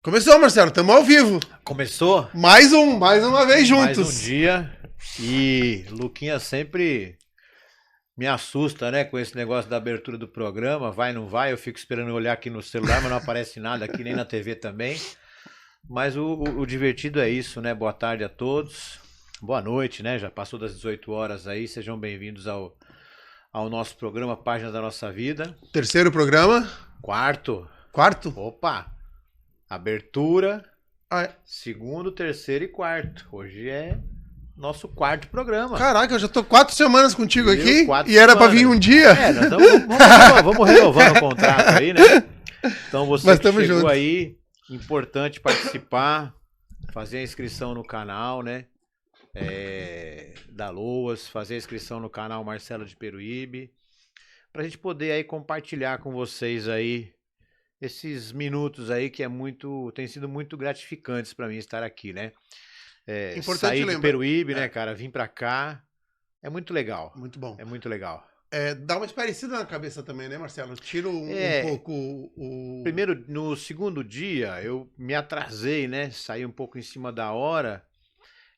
Começou, Marcelo, estamos ao vivo. Começou? Mais uma vez juntos. Mais um dia. E Luquinha sempre me assusta, né, com esse negócio da abertura do programa. Vai, não vai, eu fico esperando olhar aqui no celular, mas não aparece nada aqui, nem na TV também. Mas o divertido é isso, né? Boa tarde a todos. Boa noite, né? Já passou das 18 horas aí. Sejam bem-vindos ao nosso programa Páginas da Nossa Vida. Terceiro programa. Quarto. Opa! Abertura, segundo, terceiro e quarto. Hoje é nosso quarto programa. Caraca, eu já tô 4 semanas contigo aqui e era pra vir um dia. Vamos renovando o contrato aí, né? Então você que chegou junto aí, importante participar, fazer a inscrição no canal, né? Da Loas, fazer a inscrição no canal Marcelo de Peruíbe, pra gente poder aí compartilhar com vocês aí esses minutos aí que tem sido muito gratificantes para mim estar aqui, né? Importante sair de Peruíbe, né, cara? Vim para cá. É muito legal. Muito bom. É muito legal. Dá uma esparecida na cabeça também, né, Marcelo? Tira um pouco o... Primeiro, no segundo dia, eu me atrasei, né? Saí um pouco em cima da hora.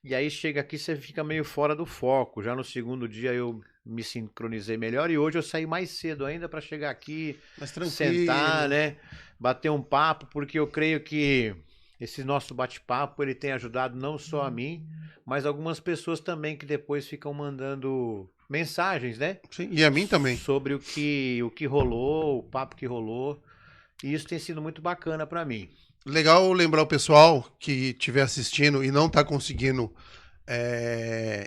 E aí chega aqui, você fica meio fora do foco. Já no segundo dia eu me sincronizei melhor e hoje eu saí mais cedo ainda para chegar aqui, sentar, né, bater um papo, porque eu creio que esse nosso bate-papo ele tem ajudado não só a mim, mas algumas pessoas também que depois ficam mandando mensagens, né? Sim, e a mim também. Sobre o que rolou, o papo que rolou, e isso tem sido muito bacana para mim. Legal lembrar o pessoal que estiver assistindo e não está conseguindo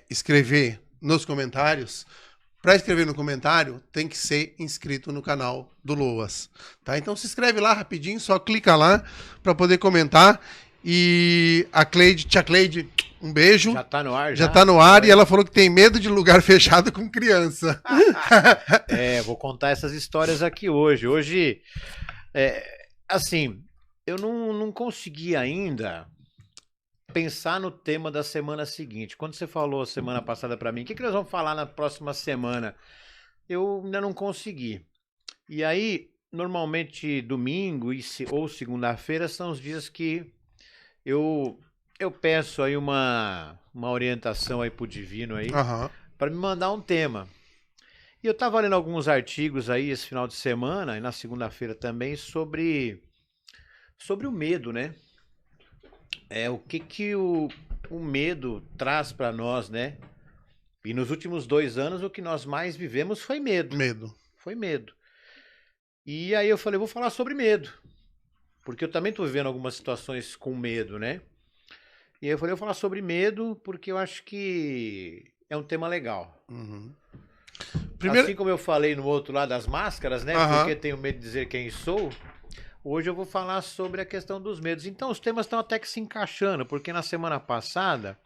escrever nos comentários. Para escrever no comentário, tem que ser inscrito no canal do Loas, tá? Então se inscreve lá rapidinho, só clica lá para poder comentar. E a tia Cleide, um beijo. Já tá no ar, já tá no ar e ela falou que tem medo de lugar fechado com criança. Vou contar essas histórias aqui hoje. Hoje, assim, eu não consegui ainda pensar no tema da semana seguinte. Quando você falou semana passada para mim, o que nós vamos falar na próxima semana? Eu ainda não consegui. E aí, normalmente domingo ou segunda-feira são os dias que eu peço aí uma orientação aí pro divino aí, para me mandar um tema. E eu tava lendo alguns artigos aí esse final de semana e na segunda-feira também sobre o medo, né? O que o medo traz para nós, né? E nos últimos 2 anos o que nós mais vivemos foi medo. Foi medo. E aí eu falei, vou falar sobre medo. Porque eu também tô vivendo algumas situações com medo, né? E aí eu falei, vou falar sobre medo porque eu acho que é um tema legal. Assim como eu falei no outro lado das máscaras, né? Porque tenho medo de dizer quem sou. Hoje eu vou falar sobre a questão dos medos. Então os temas estão até que se encaixando, porque na semana passada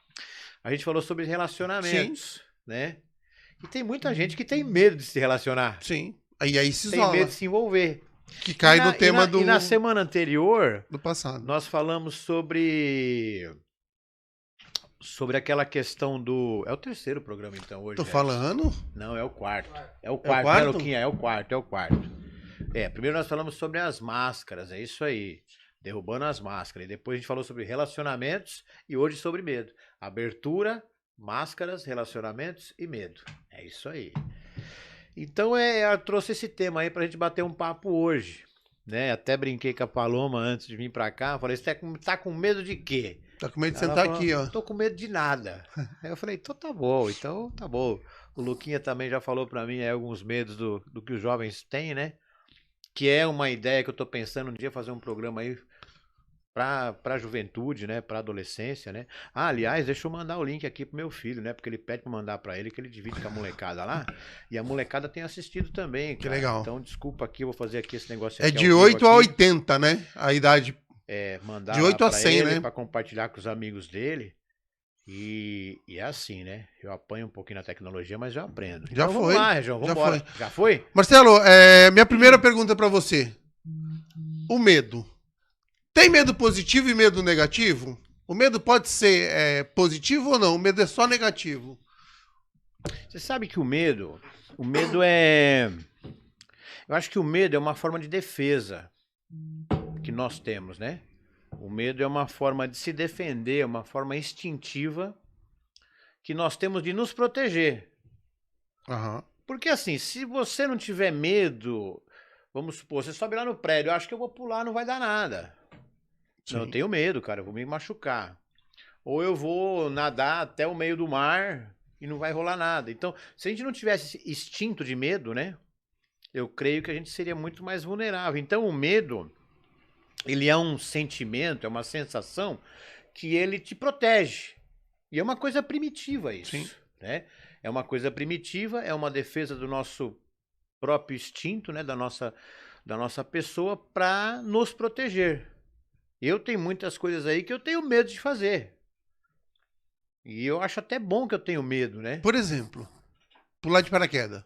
a gente falou sobre relacionamentos, né? E tem muita gente que tem medo de se relacionar. Sim. E aí se isola. Tem medo de se envolver. Que cai no tema do... E na semana anterior, do passado, nós falamos sobre aquela questão do... É o terceiro programa então hoje. Tô falando? Não, é o quarto. É o quarto, né, Luquinha? É o quarto. Primeiro nós falamos sobre as máscaras, é isso aí. Derrubando as máscaras. E depois a gente falou sobre relacionamentos e hoje sobre medo. Abertura, máscaras, relacionamentos e medo. É isso aí. Então eu trouxe esse tema aí pra gente bater um papo hoje. Né? Até brinquei com a Paloma antes de vir pra cá. Falei, você tá com medo de quê? Tá com medo de sentar aqui, ó. Não tô com medo de nada. Aí eu falei, então tá bom. O Luquinha também já falou pra mim alguns medos do que os jovens têm, né? Que é uma ideia que eu tô pensando um dia fazer um programa aí pra juventude, né? Pra adolescência, né? Aliás, deixa eu mandar o link aqui pro meu filho, né? Porque ele pede pra mandar pra ele, que ele divide com a molecada lá. E a molecada tem assistido também, cara. Que legal. Então, desculpa aqui, eu vou fazer aqui esse negócio aqui. É de 8 a 80, né? A idade. Mandar de 8 a 100, ele, né? Pra compartilhar com os amigos dele. E é assim, né? Eu apanho um pouquinho na tecnologia, mas eu aprendo. Já Então foi. vamos lá, Região, vamos embora. Já foi? Marcelo, minha primeira pergunta pra você. O medo. Tem medo positivo e medo negativo? O medo pode ser positivo ou não? O medo é só negativo? Você sabe que o medo é... Eu acho que o medo é uma forma de defesa que nós temos, né? O medo é uma forma de se defender, uma forma instintiva que nós temos de nos proteger. Aham. Porque assim, se você não tiver medo, vamos supor, você sobe lá no prédio, eu acho que eu vou pular, não vai dar nada. Não, eu Sim. tenho medo, cara, eu vou me machucar. Ou eu vou nadar até o meio do mar e não vai rolar nada. Então, se a gente não tivesse esse instinto de medo, né? Eu creio que a gente seria muito mais vulnerável. Então, o medo, ele é um sentimento, é uma sensação que ele te protege. E é uma coisa primitiva isso, Sim. né? É uma coisa primitiva, é uma defesa do nosso próprio instinto, né? Da nossa pessoa para nos proteger. Eu tenho muitas coisas aí que eu tenho medo de fazer. E eu acho até bom que eu tenho medo, né? Por exemplo, pular de paraquedas.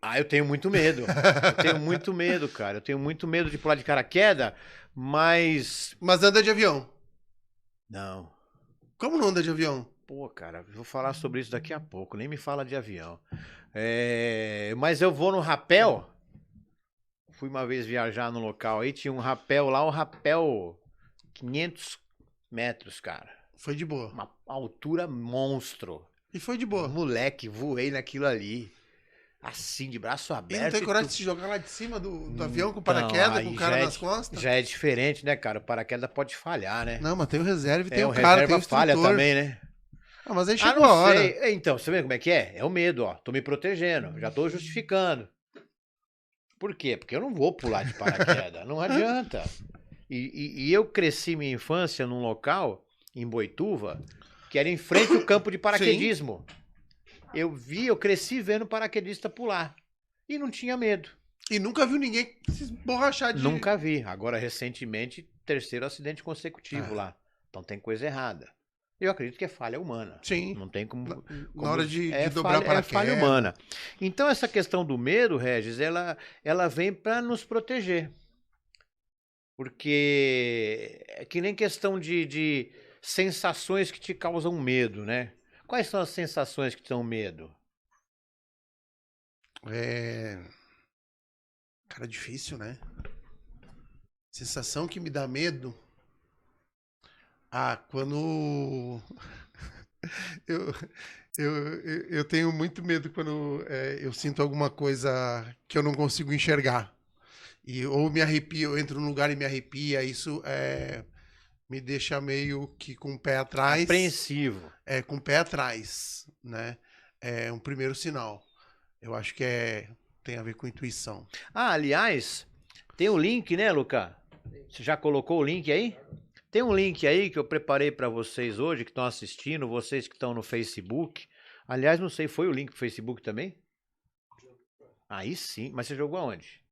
Ah, eu tenho muito medo. Eu tenho muito medo, cara. Eu tenho muito medo de pular de paraquedas, mas... Mas anda de avião. Não. Como não anda de avião? Pô, cara, eu vou falar sobre isso daqui a pouco. Nem me fala de avião. Mas eu vou no rapel. Fui uma vez viajar no local aí, tinha um rapel lá, um rapel 500 metros, cara. Foi de boa. Uma altura monstro. E foi de boa. Moleque, voei naquilo ali. Assim, de braço E aberto. não tem e coragem tudo. de se jogar lá de cima do avião com Então, paraquedas, aí com o cara já nas costas? Já é diferente, né, cara? O paraquedas pode falhar, né? Não, mas tem o reserva e tem O o cara, tem reserva o falha instrutor. também, né? Ah, mas aí Ah, chegou não a hora. sei. Então, você vê como é que é? É o medo, ó. Tô me protegendo. Já tô justificando. Por quê? Porque eu não vou pular de paraquedas. Não adianta. E eu cresci minha infância num local, em Boituva, que era em frente ao campo de paraquedismo. Eu cresci vendo paraquedista pular. E não tinha medo. E nunca viu ninguém se borrachar de... Nunca vi. Agora, recentemente, terceiro acidente consecutivo lá. Então tem coisa errada. Eu acredito que é falha humana. Sim. Não tem como... Na hora de dobrar falha, paraquedas. É falha humana. Então essa questão do medo, Regis, ela vem para nos proteger. Porque é que nem questão de sensações que te causam medo, né? Quais são as sensações que te dão medo? Cara, difícil, né? Sensação que me dá medo. Ah, quando... eu, eu tenho muito medo quando eu sinto alguma coisa que eu não consigo enxergar. Ou me arrepio, eu entro num lugar e me arrepia. Isso me deixa meio que com o pé atrás. Apreensivo. Com o pé atrás, né? É um primeiro sinal. Eu acho que tem a ver com intuição. Ah, aliás, tem o link, né, Luca? Você já colocou o link aí? Tem um link aí que eu preparei para vocês hoje, que estão assistindo, vocês que estão no Facebook. Aliás, não sei, foi o link pro Facebook também? Aí sim, mas você jogou aonde?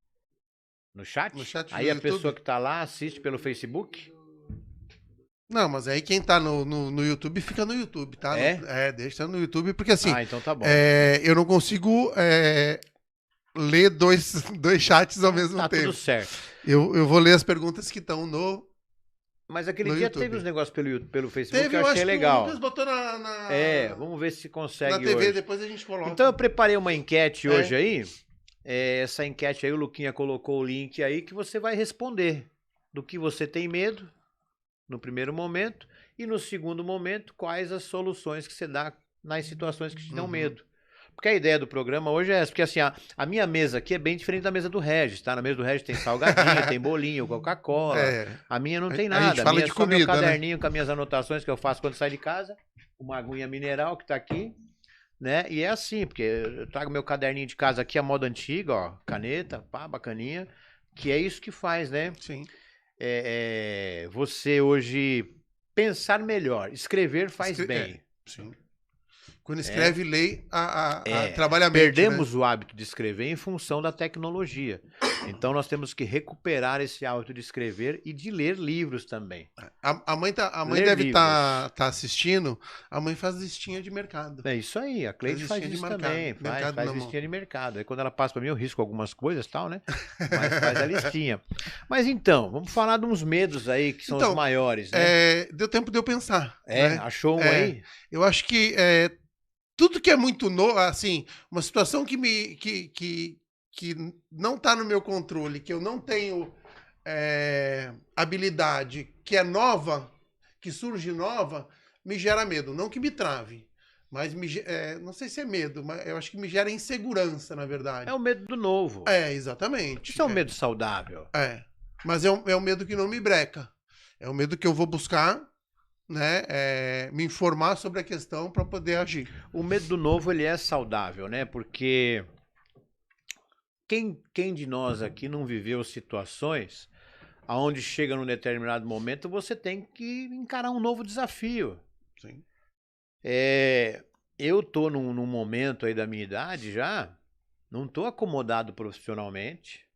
No chat? No chat Aí do a YouTube? pessoa que tá lá assiste pelo Facebook? Não, mas aí quem tá no YouTube fica no YouTube, tá? Deixa no YouTube, porque assim, Ah, então tá bom. eu não consigo ler dois chats ao mesmo Tá tempo. tudo certo. Eu vou ler as perguntas que estão no... Mas aquele No dia YouTube. teve uns negócios pelo Facebook que eu eu acho achei que legal. o Lucas botou na Vamos ver se consegue na TV, hoje. depois a gente coloca. Então eu preparei uma enquete hoje aí. Essa enquete aí, o Luquinha colocou o link aí que você vai responder do que você tem medo no primeiro momento e no segundo momento quais as soluções que você dá nas situações que te dão medo. Porque a ideia do programa hoje é essa, porque assim, a minha mesa aqui é bem diferente da mesa do Regis, tá? Na mesa do Regis tem salgadinho, tem bolinho, Coca-Cola. A minha não tem nada. A gente fala minha de é só meu comida, caderninho com as minhas anotações que eu faço quando saio de casa, uma aguinha mineral que tá aqui, né? E é assim, porque eu trago meu caderninho de casa aqui, a moda antiga, ó, caneta, pá, bacaninha, que é isso que faz, né? Sim. Você hoje pensar melhor, escrever faz bem. Sim. Quando escreve, lê, trabalha a mente, perdemos né? o hábito de escrever em função da tecnologia. Então nós temos que recuperar esse hábito de escrever e de ler livros também. A mãe Ler deve livros. estar assistindo, a mãe faz listinha de mercado. É isso aí, a Cleide faz listinha de isso mercado, também, mercado faz na mão. listinha de mercado. Aí quando ela passa para mim, eu risco algumas coisas e tal, né? Mas faz a listinha. Mas então, vamos falar de uns medos aí que são os maiores, né? Deu tempo de eu pensar. Né? Achou um aí? Eu acho que tudo que é muito novo, assim, uma situação que não está no meu controle, que eu não tenho habilidade, que é nova, que surge nova, me gera medo. Não que me trave, mas não sei se é medo, mas eu acho que me gera insegurança, na verdade. É o medo do novo. Exatamente. Isso é um medo saudável. Mas é um medo que não me breca. É um medo que eu vou buscar, né, me informar sobre a questão para poder agir. O medo do novo, ele é saudável, né? Porque quem de nós aqui não viveu situações onde chega num determinado momento você tem que encarar um novo desafio. Sim. Eu tô num momento aí da minha idade já, não tô acomodado profissionalmente,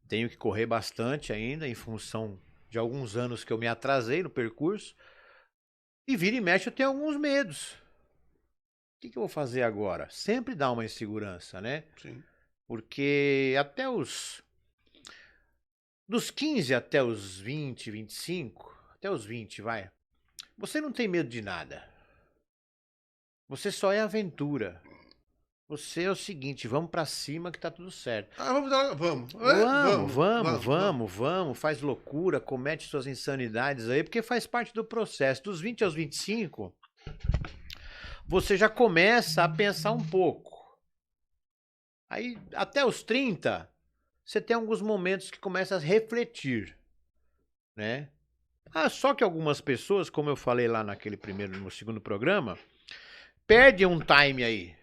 tenho que correr bastante ainda em função de alguns anos que eu me atrasei no percurso, e vira e mexe eu tenho alguns medos. O que eu vou fazer agora? Sempre dá uma insegurança, né? Sim. Porque dos 15 até os 20, 25, até os 20, vai, você não tem medo de nada. Você só é aventura. Você é o seguinte, vamos pra cima que tá tudo certo. Vamos, faz loucura, comete suas insanidades aí, porque faz parte do processo. Dos 20 aos 25, você já começa a pensar um pouco. Aí, até os 30, você tem alguns momentos que começa a refletir, né? Só que algumas pessoas, como eu falei lá no segundo programa, perdem um time aí,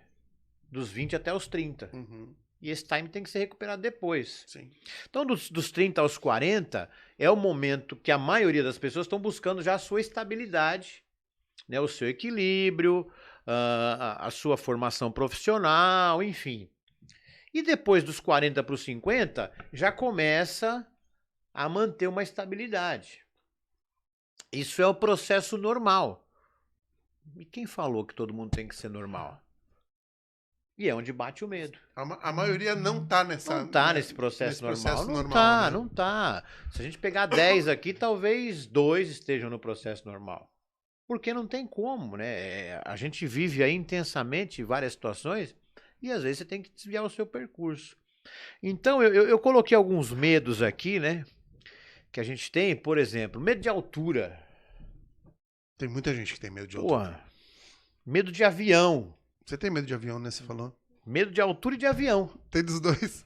dos 20 até os 30. Uhum. E esse time tem que ser recuperado depois. Sim. Então, dos 30 aos 40, é o momento que a maioria das pessoas estão buscando já a sua estabilidade, né? O seu equilíbrio, a sua formação profissional, enfim. E depois dos 40 para os 50, já começa a manter uma estabilidade. Isso é o processo normal. E quem falou que todo mundo tem que ser normal? E é onde bate o medo. A maioria não tá nesse processo normal. Não tá. Se a gente pegar 10 aqui, talvez 2 estejam no processo normal. Porque não tem como, né? A gente vive aí intensamente várias situações e às vezes você tem que desviar o seu percurso. Então, eu coloquei alguns medos aqui, né? Que a gente tem, por exemplo, medo de altura. Tem muita gente que tem medo de altura. Medo de avião. Você tem medo de avião, né? Você falou. Medo de altura e de avião. Tem dos dois.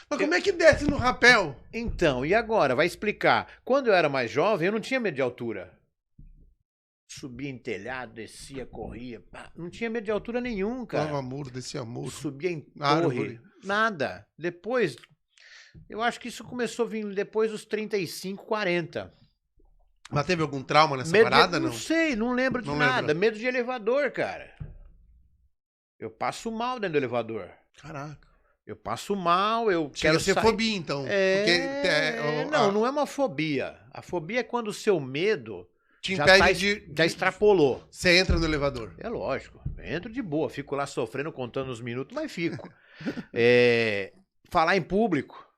Mas como é que desce no rapel? Então, e agora? Vai explicar. Quando eu era mais jovem, eu não tinha medo de altura. Subia em telhado, descia, corria. Não tinha medo de altura nenhum, cara. Pulava muro, descia muro. Subia em torre. Nada. Depois, eu acho que isso começou a vir depois dos 35, 40. Mas teve algum trauma nessa parada, não? Não sei, não lembro de nada. Medo de elevador, cara. Eu passo mal dentro do elevador. Caraca. Eu passo mal, eu quero ser fobia, então. Não é uma fobia. A fobia é quando o seu medo te impede já extrapolou. Você entra no elevador. É lógico. Entro de boa. Fico lá sofrendo, contando os minutos, mas fico. Falar em público,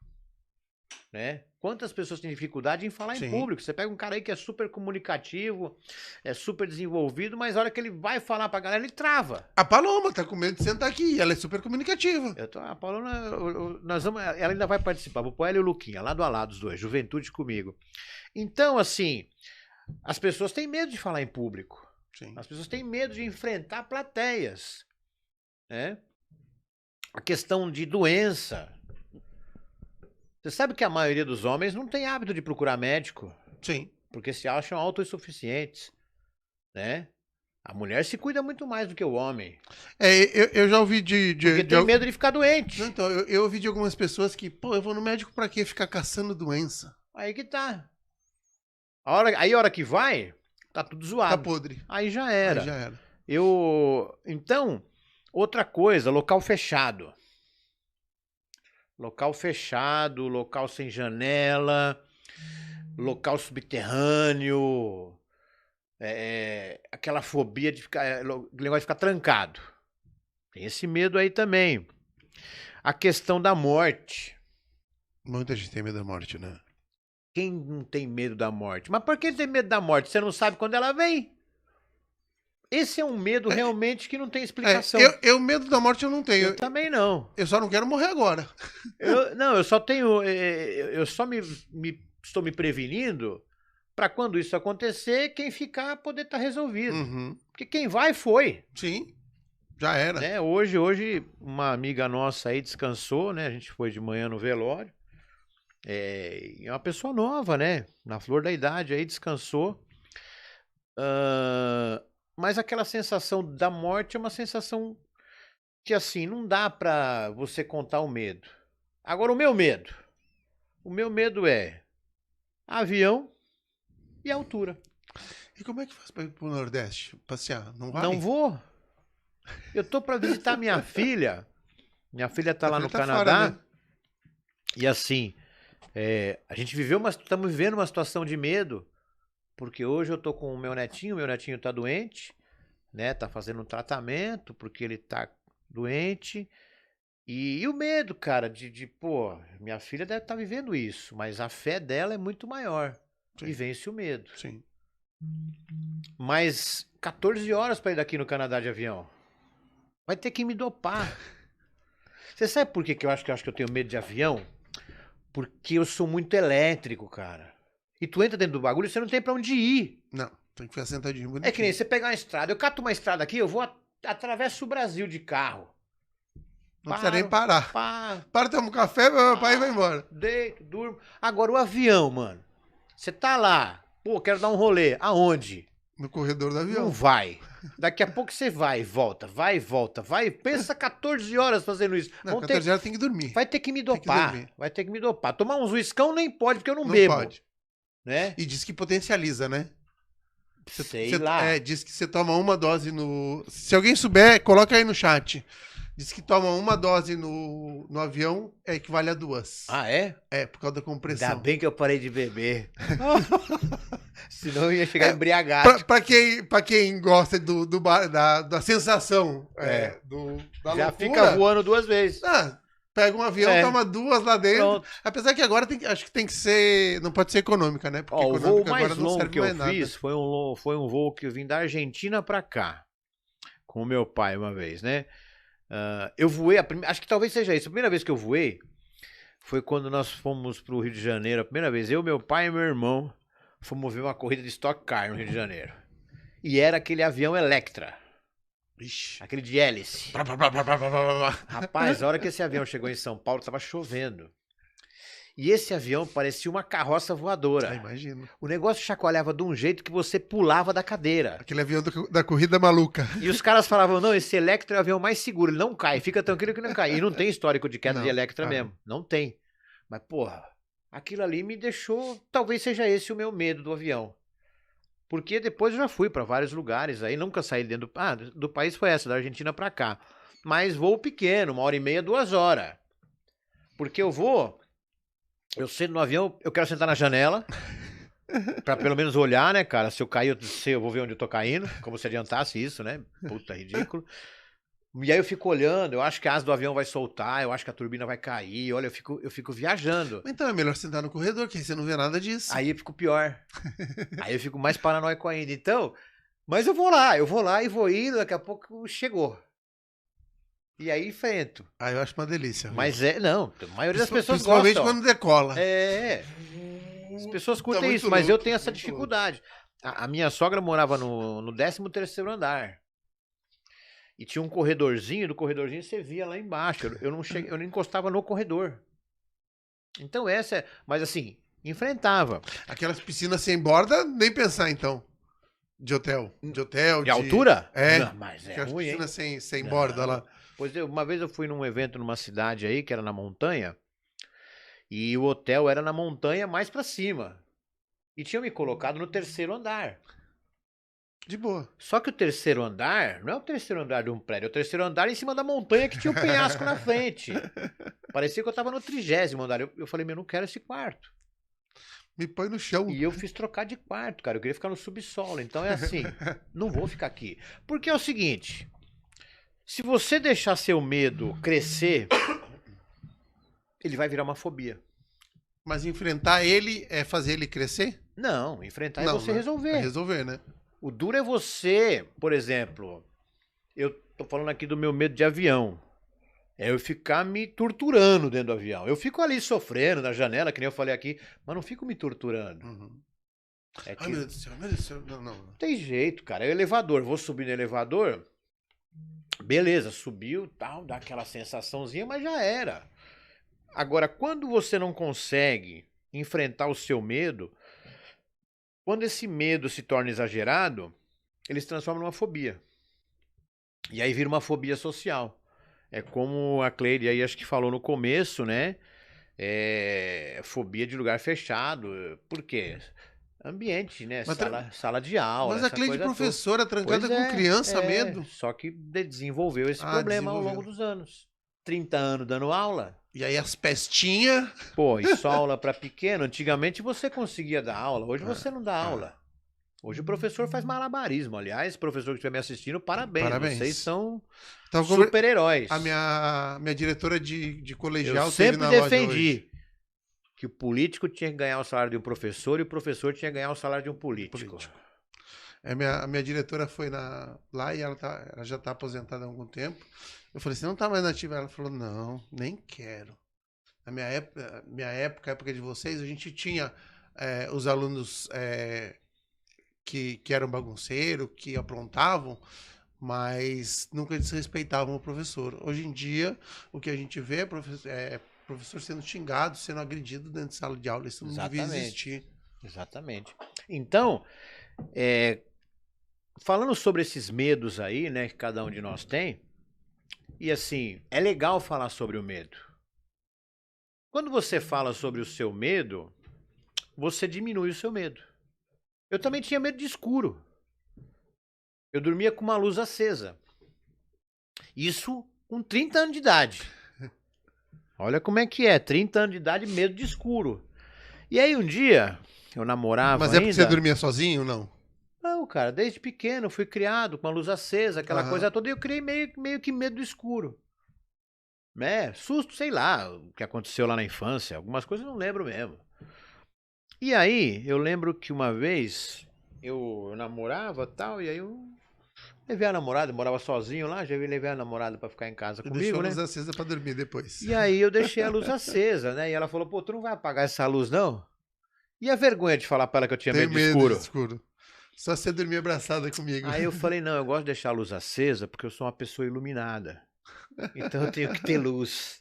né? Quantas pessoas têm dificuldade em falar em público? Você pega um cara aí que é super comunicativo, é super desenvolvido, mas a hora que ele vai falar pra galera, ele trava. A Paloma tá com medo de sentar aqui, ela é super comunicativa. A Paloma, ela ainda vai participar. Vou pôr ela e o Luquinha, lado a lado os dois, juventude comigo. Então, assim, as pessoas têm medo de falar em público. Sim. As pessoas têm medo de enfrentar plateias, né? A questão de doença. Você sabe que a maioria dos homens não tem hábito de procurar médico? Sim. Porque se acham autossuficientes, né? A mulher se cuida muito mais do que o homem. Eu já ouvi Porque tem medo de ficar doente. Não, então, eu ouvi de algumas pessoas que, eu vou no médico pra quê? Ficar caçando doença. Aí que tá. A hora que vai, tá tudo zoado. Tá podre. Aí já era. Então, outra coisa, local fechado. Local fechado, local sem janela, local subterrâneo, aquela fobia de ficar, negócio de ficar trancado. Tem esse medo aí também. A questão da morte. Muita gente tem medo da morte, né? Quem não tem medo da morte? Mas por que tem medo da morte? Você não sabe quando ela vem. Esse é um medo realmente que não tem explicação. Medo da morte eu não tenho. Eu também não. Eu só não quero morrer agora. Eu só tenho. Eu só estou me prevenindo para quando isso acontecer, quem ficar poder estar resolvido. Uhum. Porque quem vai, foi. Sim, já era. Né? Hoje, uma amiga nossa aí descansou, né? A gente foi de manhã no velório. É uma pessoa nova, né? Na flor da idade aí, descansou. Mas aquela sensação da morte é uma sensação que, assim, não dá pra você contar o medo. Agora, o meu medo é avião e altura. E como é que faz pra ir pro Nordeste? Passear? Não vai? Não vou. Eu tô pra visitar minha filha. Minha filha tá lá no Canadá. Fora, né? E assim, a gente estamos vivendo uma situação de medo, porque hoje eu tô com o meu netinho tá doente, né? Tá fazendo um tratamento, porque ele tá doente. E o medo, cara, pô, minha filha deve estar vivendo isso, mas a fé dela é muito maior. Sim. E vence o medo. Sim. Mas 14 horas para ir daqui no Canadá de avião. Vai ter que me dopar. Você sabe por que eu acho que eu tenho medo de avião? Porque eu sou muito elétrico, cara. E tu entra dentro do bagulho e você não tem pra onde ir. Não, tem que ficar sentadinho bonitinho. É que nem você pegar uma estrada. Eu cato uma estrada aqui, eu vou atravesso o Brasil de carro. Não precisa nem parar. Para, toma um café, meu pai vai embora. Deito, durmo. Agora o avião, mano. Você tá lá. Pô, quero dar um rolê. Aonde? No corredor do avião. Não vai. Daqui a pouco você vai e volta, vai e volta, vai. Pensa 14 horas fazendo isso. Não, 14 horas tem que dormir. Vai ter que me dopar. Vai ter que me dopar. Tomar uns uiscão nem pode, porque eu não bebo. Não pode. Né? E diz que potencializa, né? Sei lá. Diz que você toma uma dose no... Se alguém souber, coloca aí no chat. Diz que toma uma dose no avião, equivale a 2. Ah, é? É, por causa da compressão. Ainda bem que eu parei de beber. Senão eu ia chegar embriagado. Pra quem gosta da sensação da já loucura, fica voando 2 vezes. Pega um avião, toma 2 lá dentro. Pronto. Apesar que agora acho que tem que ser... Não pode ser econômica, né? Porque o voo mais longo que eu fiz foi um voo que eu vim da Argentina pra cá. Com o meu pai uma vez, né? Eu voei, acho que talvez seja isso. A primeira vez que eu voei foi quando nós fomos pro Rio de Janeiro. A primeira vez, eu, meu pai e meu irmão fomos ver uma corrida de Stock Car no Rio de Janeiro. E era aquele avião Electra. Ixi. Aquele de hélice. Rapaz, a hora que esse avião chegou em São Paulo, tava chovendo. E esse avião parecia uma carroça voadora. Imagino. O negócio chacoalhava de um jeito que você pulava da cadeira. Aquele avião da corrida maluca. E os caras falavam, não, esse Electra é o avião mais seguro, ele não cai, fica tranquilo que não cai. E não tem histórico de queda de Electra mesmo, não tem. Mas, porra, aquilo ali me deixou, talvez seja esse o meu medo do avião. Porque depois eu já fui para vários lugares, aí nunca saí dentro do país, foi essa, da Argentina para cá. Mas voo pequeno, 1h30, 2 horas. Porque eu sento no avião, eu quero sentar na janela, pra pelo menos olhar, né, cara? Se eu cair, eu vou ver onde eu tô caindo, como se adiantasse isso, né? Puta, ridículo. E aí eu fico olhando, eu acho que a asa do avião vai soltar, eu acho que a turbina vai cair, olha, eu fico viajando. Então é melhor sentar no corredor, que aí você não vê nada disso. Aí eu fico pior. Aí eu fico mais paranoico ainda. Então, mas eu vou lá e vou indo, daqui a pouco chegou. E aí enfrento. Eu acho uma delícia. Mas não, a maioria das pessoas principalmente gostam. Quando decola. As pessoas curtem isso, mas eu tenho essa dificuldade. A minha sogra morava no 13º andar. E tinha um corredorzinho, do corredorzinho você via lá embaixo. Eu não encostava no corredor. Então mas assim, enfrentava. Aquelas piscinas sem borda, nem pensar então. De hotel. De altura? É. Não, mas aquelas ruim, piscinas sem borda lá. Pois uma vez eu fui num evento numa cidade aí, que era na montanha, e o hotel era na montanha mais pra cima. E tinha me colocado no 3º andar. De boa. Só que o terceiro andar não é o terceiro andar de um prédio, é o terceiro andar em cima da montanha que tinha um penhasco na frente. Parecia que eu tava no 30º andar. Eu falei, meu, eu não quero esse quarto. Me põe no chão. E eu fiz trocar de quarto, cara. Eu queria ficar no subsolo. Então é assim, não vou ficar aqui. Porque é o seguinte, se você deixar seu medo crescer, ele vai virar uma fobia. Mas enfrentar ele é fazer ele crescer? Não, enfrentar Não, é você né? resolver. É resolver, né? O duro é você, por exemplo, eu tô falando aqui do meu medo de avião. É eu ficar me torturando dentro do avião. Eu fico ali sofrendo na janela, que nem eu falei aqui, mas não fico me torturando. Uhum. É que Ai, meu Deus do céu, meu Deus do céu. Não, não. não tem jeito, cara. É o elevador, vou subir no elevador, beleza, subiu, tal, dá aquela sensaçãozinha, mas já era. Agora, quando você não consegue enfrentar o seu medo, quando esse medo se torna exagerado, ele se transforma numa fobia. E aí vira uma fobia social. É como a Cleide aí acho que falou no começo, né? É fobia de lugar fechado. Por quê? Ambiente, né? Mas Sala de aula. Mas a essa Cleide coisa professora trancada toda. com criança, medo. Só que desenvolveu esse Ah, problema ao desenvolveu. longo dos anos. 30 anos dando aula. E aí as pestinhas. Pô, e só aula para pequeno. Antigamente você conseguia dar aula, hoje você não dá aula. Hoje o professor faz malabarismo. Aliás, professor que estiver me assistindo, parabéns. Parabéns. Vocês são Tava super-heróis. A minha diretora de colegial Eu teve sempre na loja hoje. defendi que o político tinha que ganhar o salário de um professor e o professor tinha que ganhar o salário de um político. A minha diretora foi lá e ela já tá aposentada há algum tempo. Eu falei, você não tá mais nativa? Ela falou, não, nem quero. Na minha época, a época de vocês, a gente tinha os alunos que eram bagunceiros, que aprontavam, mas nunca desrespeitavam o professor. Hoje em dia, o que a gente vê é professor sendo xingado, sendo agredido dentro de sala de aula. Isso não devia existir. Exatamente. Então, falando sobre esses medos aí, né, que cada um de nós tem, e assim, é legal falar sobre o medo. Quando você fala sobre o seu medo, você diminui o seu medo. Eu também tinha medo de escuro. Eu dormia com uma luz acesa. Isso com 30 anos de idade. Olha como é que é, 30 anos de idade, medo de escuro. E aí um dia, eu namorava Mas é porque ainda... você dormia sozinho ou não? Não, cara, desde pequeno fui criado com a luz acesa, aquela coisa toda, e eu criei meio que medo do escuro. Né? Susto, sei lá, o que aconteceu lá na infância, algumas coisas eu não lembro mesmo. E aí, eu lembro que uma vez eu namorava e tal, e aí eu levei a namorada, eu morava sozinho lá, já levei a namorada pra ficar em casa comigo, deixou né? a luz acesa pra dormir depois. E aí eu deixei a luz acesa, né? E ela falou, pô, tu não vai apagar essa luz, não? E a vergonha de falar pra ela que eu tinha medo de escuro? Só você dormir abraçada comigo. Aí eu falei, não, eu gosto de deixar a luz acesa porque eu sou uma pessoa iluminada. Então eu tenho que ter luz.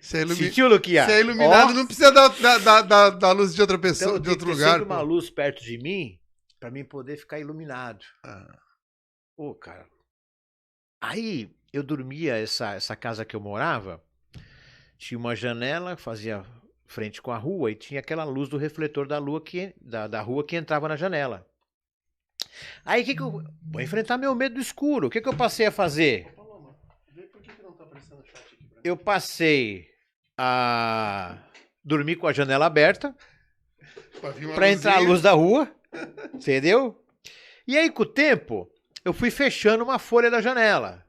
Sentiu, Luquinha? Você é iluminado, não precisa da luz de outra pessoa, então, de outro lugar. Tem sempre uma luz perto de mim pra mim poder ficar iluminado. Pô, cara. Aí eu dormia, essa casa que eu morava, tinha uma janela que fazia frente com a rua e tinha aquela luz do refletor da lua da rua que entrava na janela. Aí que eu vou enfrentar meu medo do escuro. O que eu passei a fazer? Eu passei a dormir com a janela aberta para entrar a luz da rua, entendeu? E aí com o tempo eu fui fechando uma folha da janela,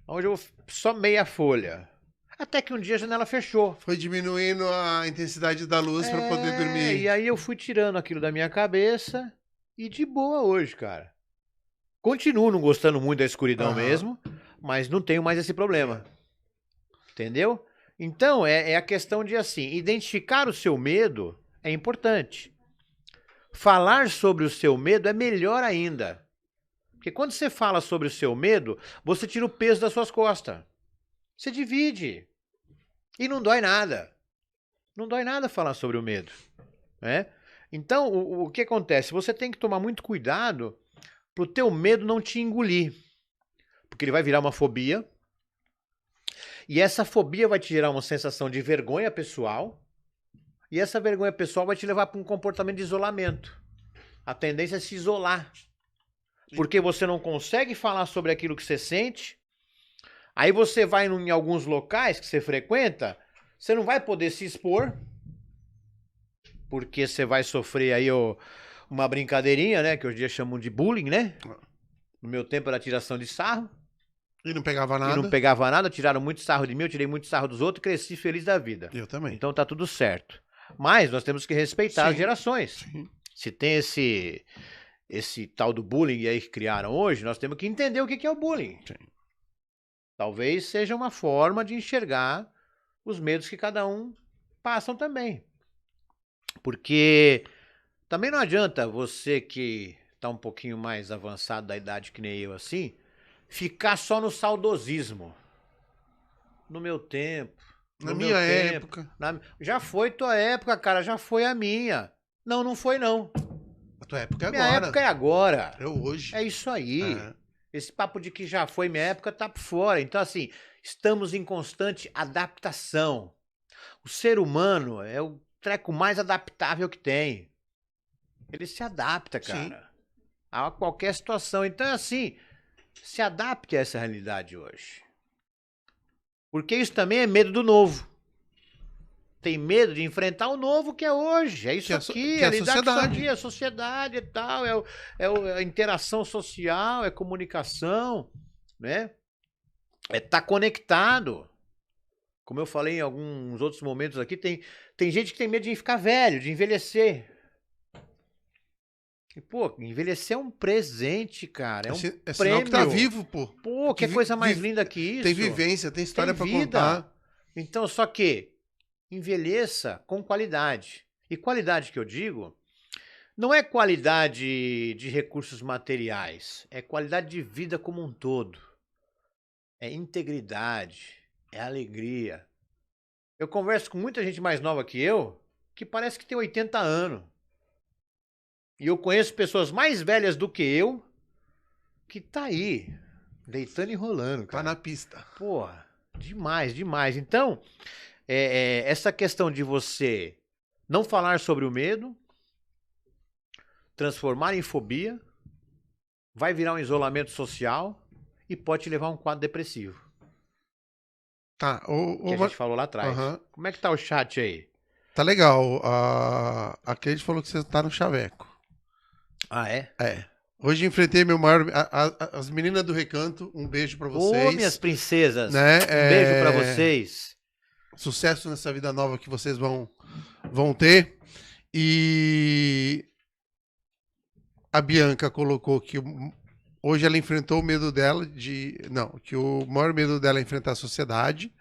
onde eu só meia folha. Até que um dia a janela fechou. Foi diminuindo a intensidade da luz para poder dormir. E aí eu fui tirando aquilo da minha cabeça e de boa hoje, cara. Continuo não gostando muito da escuridão mesmo, mas não tenho mais esse problema. Entendeu? Então, é a questão de, assim, identificar o seu medo é importante. Falar sobre o seu medo é melhor ainda. Porque quando você fala sobre o seu medo, você tira o peso das suas costas. Você divide. E não dói nada. Não dói nada falar sobre o medo. Né? Então, o que acontece? Você tem que tomar muito cuidado para o teu medo não te engolir. Porque ele vai virar uma fobia. E essa fobia vai te gerar uma sensação de vergonha pessoal. E essa vergonha pessoal vai te levar para um comportamento de isolamento. A tendência é se isolar. Porque você não consegue falar sobre aquilo que você sente. Aí você vai em alguns locais que você frequenta, você não vai poder se expor, porque você vai sofrer aí uma brincadeirinha, né? Que hoje em dia chamam de bullying, né? No meu tempo era tiração de sarro. E não pegava nada. E não pegava nada, tiraram muito sarro de mim, eu tirei muito sarro dos outros e cresci feliz da vida. Eu também. Então tá tudo certo. Mas nós temos que respeitar as gerações. Sim. Se tem esse tal do bullying aí que criaram hoje, nós temos que entender o que é o bullying. Sim. Talvez seja uma forma de enxergar os medos que cada um passam também. Porque também não adianta você que tá um pouquinho mais avançado da idade que nem eu assim, ficar só no saudosismo. No meu tempo. Na minha época. Já foi tua época, cara, já foi a minha. Não, não foi não. A tua época é Minha agora. época é agora. É hoje. É isso aí. É. Esse papo de que já foi minha época tá por fora. Então, assim, estamos em constante adaptação. O ser humano é o treco mais adaptável que tem. Ele se adapta, cara, Sim. a qualquer situação. Então, assim, se adapte a essa realidade hoje. Porque isso também é medo do novo. Tem medo de enfrentar o novo que é hoje. É isso aqui, que é a lidar com isso sociedade. aqui, a sociedade e tal, é a interação social, é comunicação, né? É estar conectado. Como eu falei em alguns outros momentos aqui, tem gente que tem medo de ficar velho, de envelhecer. E, pô, envelhecer é um presente, cara. É um É prêmio. sinal que tá vivo, pô. Pô, que coisa mais linda que isso. Tem vivência, tem história Tem pra vida. contar. Então, só que envelheça com qualidade. E qualidade que eu digo, não é qualidade de recursos materiais, é qualidade de vida como um todo. É integridade, é alegria. Eu converso com muita gente mais nova que eu, que parece que tem 80 anos. E eu conheço pessoas mais velhas do que eu, que tá aí, deitando e rolando, cara. Tá na pista. Porra, demais, demais. Então, essa questão de você não falar sobre o medo, transformar em fobia, vai virar um isolamento social e pode te levar a um quadro depressivo. Tá. Que a gente falou lá atrás. Uhum. Como é que tá o chat aí? Tá legal. A Cleide falou que você tá no chaveco. Ah, é? É. Hoje enfrentei meu maior... as meninas do Recanto, um beijo pra vocês. Ô, minhas princesas, né? Um beijo pra vocês. Sucesso nessa vida nova que vocês vão ter. E a Bianca colocou que hoje ela enfrentou o medo dela que o maior medo dela é enfrentar a sociedade.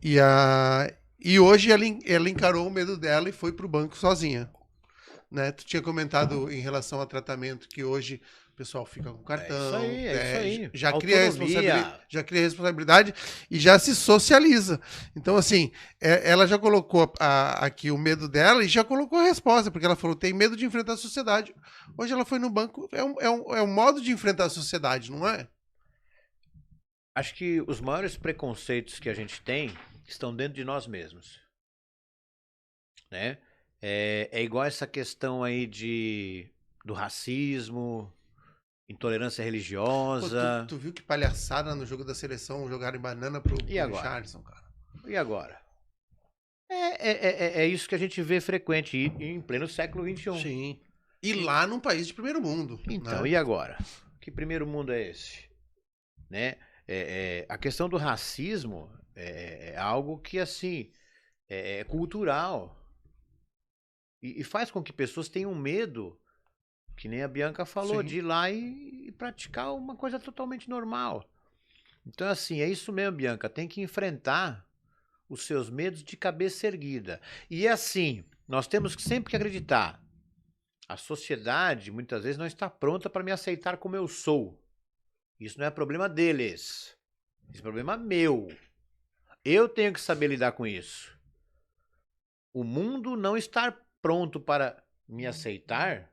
E hoje ela encarou o medo dela e foi pro banco sozinha. Né? Tu tinha comentado em relação ao tratamento que hoje o pessoal fica com cartão. É isso aí. Já cria responsabilidade e já se socializa. Então, assim, ela já colocou aqui o medo dela e já colocou a resposta, porque ela falou tem medo de enfrentar a sociedade. Hoje ela foi no banco, é um modo de enfrentar a sociedade, não é? Acho que os maiores preconceitos que a gente tem estão dentro de nós mesmos. Né? É igual essa questão aí do racismo, intolerância religiosa. Pô, tu viu que palhaçada no jogo da seleção jogaram banana pro Richarlison, cara? E agora? É isso que a gente vê frequente em pleno século XXI. Sim. E lá num país de primeiro mundo. Então, né? E agora? Que primeiro mundo é esse? Né? A questão do racismo é algo que, assim, é cultural. E faz com que pessoas tenham medo, que nem a Bianca falou, Sim. de ir lá e praticar uma coisa totalmente normal. Então, assim, é isso mesmo, Bianca. Tem que enfrentar os seus medos de cabeça erguida. E assim, nós temos que sempre acreditar. A sociedade, muitas vezes, não está pronta para me aceitar como eu sou. Isso não é problema deles. Isso é problema meu. Eu tenho que saber lidar com isso. O mundo não está pronto para me aceitar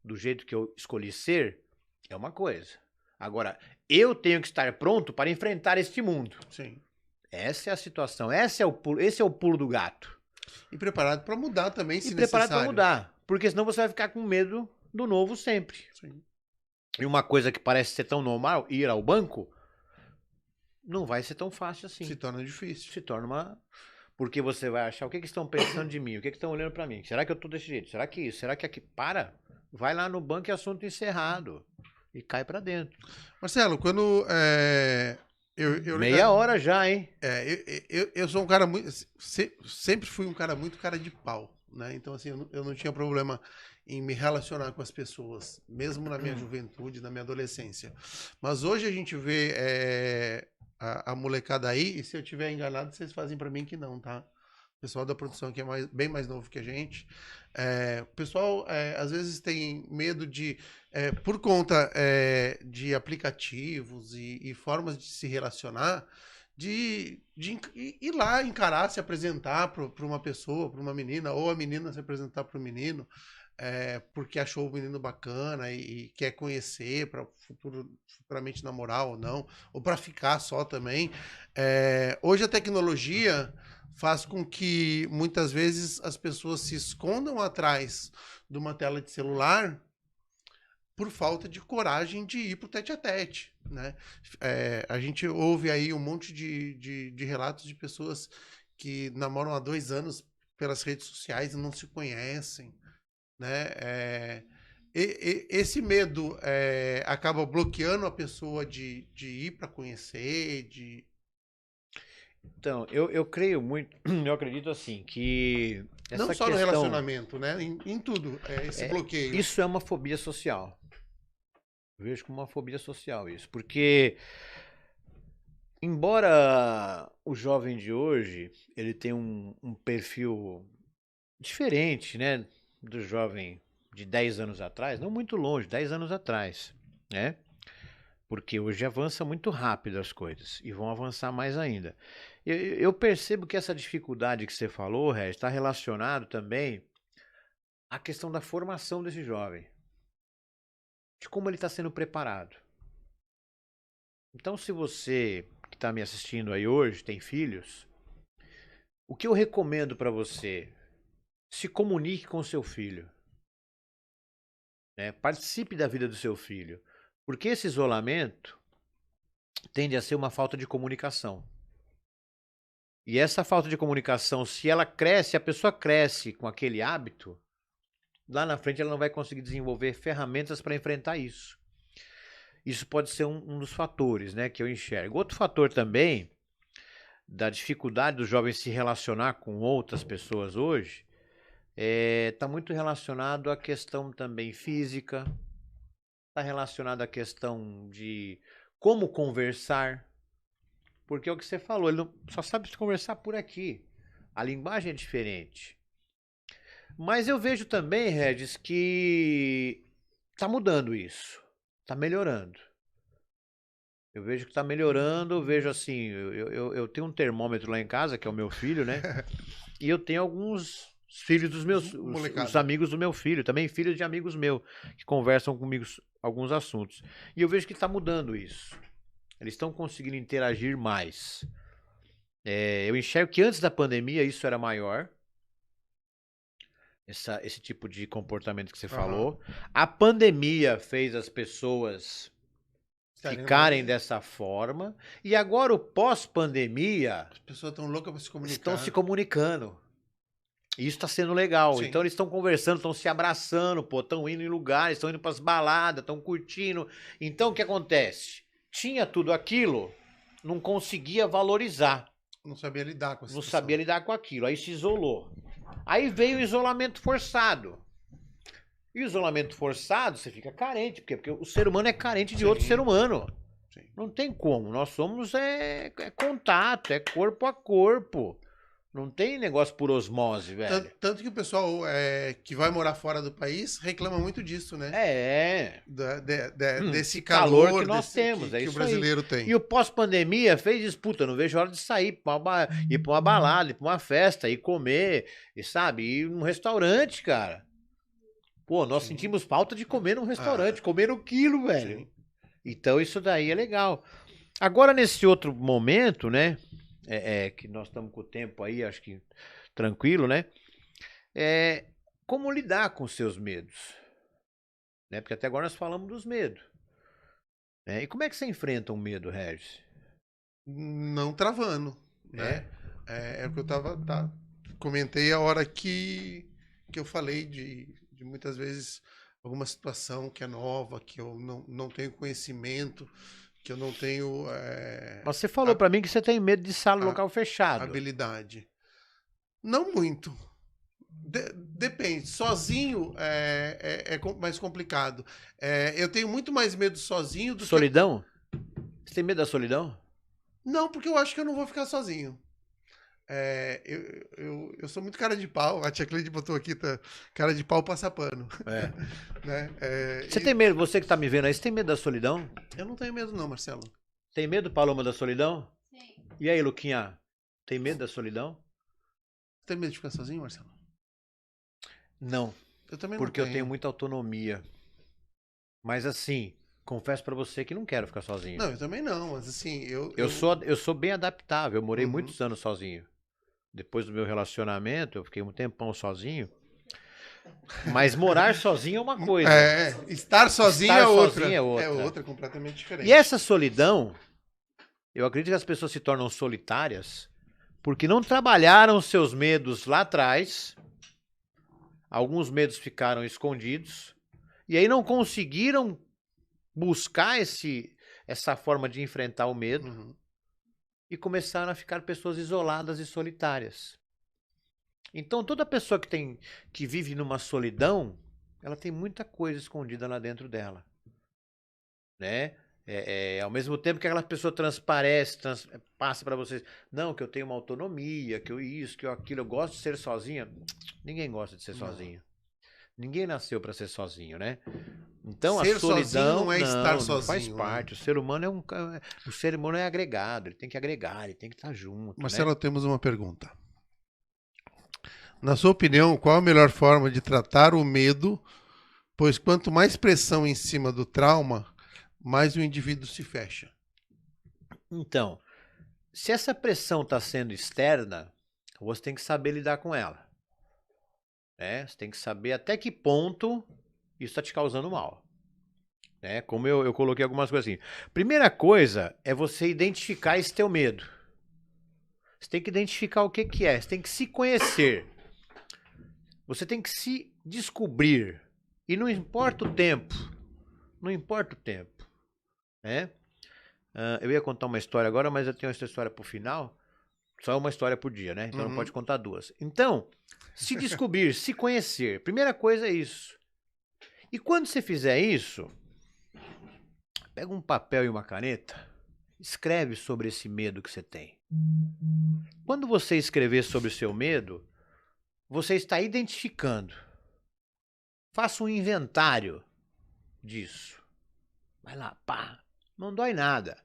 do jeito que eu escolhi ser é uma coisa. Agora, eu tenho que estar pronto para enfrentar este mundo. Sim. Essa é a situação. Esse é o pulo do gato. E preparado para mudar também, se preparado necessário. para mudar. Porque senão você vai ficar com medo do novo sempre. Sim. e uma coisa que parece ser tão normal, ir ao banco, não vai ser tão fácil assim. Se torna difícil. Se torna uma... Porque você vai achar, o que estão pensando de mim? O que estão olhando para mim? Será que eu tô desse jeito? Será que isso? Será que aqui? Para! Vai lá no banco e assunto encerrado. E cai para dentro. Marcelo, quando Meia hora já, hein? eu sou um cara muito. Sempre fui um cara muito cara de pau, né? Então, assim, eu não tinha problema em me relacionar com as pessoas, mesmo na minha juventude, na minha adolescência. Mas hoje a gente vê a molecada aí, e se eu tiver enganado, vocês fazem pra mim que não, tá? O pessoal da produção que é bem mais novo que a gente. O pessoal, às vezes, tem medo de, por conta de aplicativos e formas de se relacionar, de ir lá encarar, se apresentar para uma pessoa, para uma menina, ou a menina se apresentar para o menino, porque achou o menino bacana e quer conhecer para futuramente namorar ou não, ou para ficar só também. Hoje a tecnologia faz com que muitas vezes as pessoas se escondam atrás de uma tela de celular por falta de coragem de ir para o tete a tete, né? A gente ouve aí um monte de relatos de pessoas que namoram há 2 anos pelas redes sociais e não se conhecem, né? Esse medo acaba bloqueando a pessoa de ir para conhecer, de... Então, eu creio muito, eu acredito assim, que Não essa só no questão... relacionamento, né? Em tudo, esse bloqueio. Isso é uma fobia social. Eu vejo como uma fobia social isso. Porque, embora o jovem de hoje, ele tenha um perfil diferente, né? Do jovem de 10 anos atrás, não muito longe, 10 anos atrás, né? Porque hoje avança muito rápido as coisas e vão avançar mais ainda. Eu percebo que essa dificuldade que você falou, Regis, está relacionado também à questão da formação desse jovem, de como ele está sendo preparado. Então, se você que está me assistindo aí hoje tem filhos, o que eu recomendo para você? Se comunique com seu filho, né? Participe da vida do seu filho, porque esse isolamento tende a ser uma falta de comunicação. E essa falta de comunicação, se ela cresce, a pessoa cresce com aquele hábito, lá na frente ela não vai conseguir desenvolver ferramentas para enfrentar isso. Isso pode ser um dos fatores, né, que eu enxergo. Outro fator também da dificuldade do jovem se relacionar com outras pessoas hoje está muito relacionado à questão também física, está relacionado à questão de como conversar, porque é o que você falou, ele não, só sabe se conversar por aqui. A linguagem é diferente. Mas eu vejo também, Regis, que está mudando isso. Está melhorando. Eu vejo que está melhorando, eu vejo assim, eu tenho um termômetro lá em casa, que é o meu filho, né? E eu tenho alguns filhos dos meus, os amigos do meu filho, também filhos de amigos meus, que conversam comigo alguns assuntos. E eu vejo que está mudando isso. Eles estão conseguindo interagir mais. Eu enxergo que antes da pandemia isso era maior. Esse tipo de comportamento que você falou. A pandemia fez as pessoas ficarem dessa forma. E agora o pós-pandemia... As pessoas estão loucas para se comunicar. Estão se comunicando. E isso está sendo legal. Sim. Então eles estão conversando, estão se abraçando, pô, estão indo em lugares, estão indo para as baladas, estão curtindo. Então o que acontece? Tinha tudo aquilo, não conseguia valorizar. Não sabia lidar com a situação. Não sabia lidar com aquilo, aí se isolou. Aí veio o isolamento forçado. E o isolamento forçado, você fica carente. Porque o ser humano é carente de outro ser humano. Sim. Não tem como. Nós somos contato, é corpo a corpo. Não tem negócio por osmose, velho. Tanto que o pessoal que vai morar fora do país reclama muito disso, né? Desse calor que nós temos. Que o brasileiro tem. E o pós-pandemia fez disputa. Não vejo hora de sair, ir pra uma balada, ir pra uma festa, ir comer, e sabe? Ir num restaurante, cara. Pô, nós sentimos falta de comer num restaurante, comer no quilo, velho. Sim. Então isso daí é legal. Agora, nesse outro momento, né? Que nós estamos com o tempo aí, acho que tranquilo, né? Como lidar com os seus medos? Né? Porque até agora nós falamos dos medos. né? E como é que você enfrenta o medo, Regis? Não travando, né? É o que eu comentei a hora que eu falei de muitas vezes alguma situação que é nova, que eu não tenho conhecimento, que eu não tenho Mas você falou pra mim que você tem medo de sala a- local fechado. habilidade. Não muito. Depende. Sozinho é mais complicado. Eu tenho muito mais medo sozinho do que. Solidão? Você tem medo da solidão? Não, porque eu acho que eu não vou ficar sozinho. Eu sou muito cara de pau. A tia Cleide botou aqui, tá? Cara de pau passa pano. É. Né? Você tem medo, você que tá me vendo aí, você tem medo da solidão? Eu não tenho medo, não, Marcelo. Tem medo, Paloma, da solidão? Sim. E aí, Luquinha, tem medo da solidão? Tem medo de ficar sozinho, Marcelo? Não, Eu também porque não eu tenho muita autonomia. Mas assim, confesso pra você que não quero ficar sozinho. Não, eu também não, mas assim, Eu sou bem adaptável, eu morei Uhum. muitos anos sozinho. Depois do meu relacionamento, eu fiquei um tempão sozinho. Mas morar sozinho é uma coisa. Estar sozinho Estar é outra. sozinho é outra. É outra, completamente diferente. E essa solidão, eu acredito que as pessoas se tornam solitárias porque não trabalharam seus medos lá atrás. Alguns medos ficaram escondidos. E aí não conseguiram buscar essa forma de enfrentar o medo. Uhum. E começaram a ficar pessoas isoladas e solitárias. Então toda pessoa que vive numa solidão, ela tem muita coisa escondida lá dentro dela, né? Ao mesmo tempo que aquela pessoa passa para vocês, não, que eu tenho uma autonomia, que eu isso, que eu aquilo, eu gosto de ser sozinha. Ninguém gosta de ser sozinho. Ninguém nasceu para ser sozinho, né? Então Ser a solidão sozinho não é estar não sozinho, faz né? parte. O ser humano é agregado, ele tem que agregar, ele tem que estar junto, Marcelo, né? temos uma pergunta. Na sua opinião, qual a melhor forma de tratar o medo? Pois quanto mais pressão em cima do trauma, mais o indivíduo se fecha. Então, se essa pressão está sendo externa, você tem que saber lidar com ela. Né? Você tem que saber até que ponto isso está te causando mal. Né? Como eu coloquei algumas coisas assim. Primeira coisa é você identificar esse teu medo. Você tem que identificar o que é. Você tem que se conhecer. Você tem que se descobrir. E não importa o tempo. Não importa o tempo. Né? Eu ia contar uma história agora, mas eu tenho essa história pro final. Só uma história por dia, né? Então não pode contar duas. Então, se descobrir, se conhecer. Primeira coisa é isso. E quando você fizer isso, pega um papel e uma caneta, escreve sobre esse medo que você tem. Quando você escrever sobre o seu medo, você está identificando. Faça um inventário disso. Vai lá, pá. Não dói nada.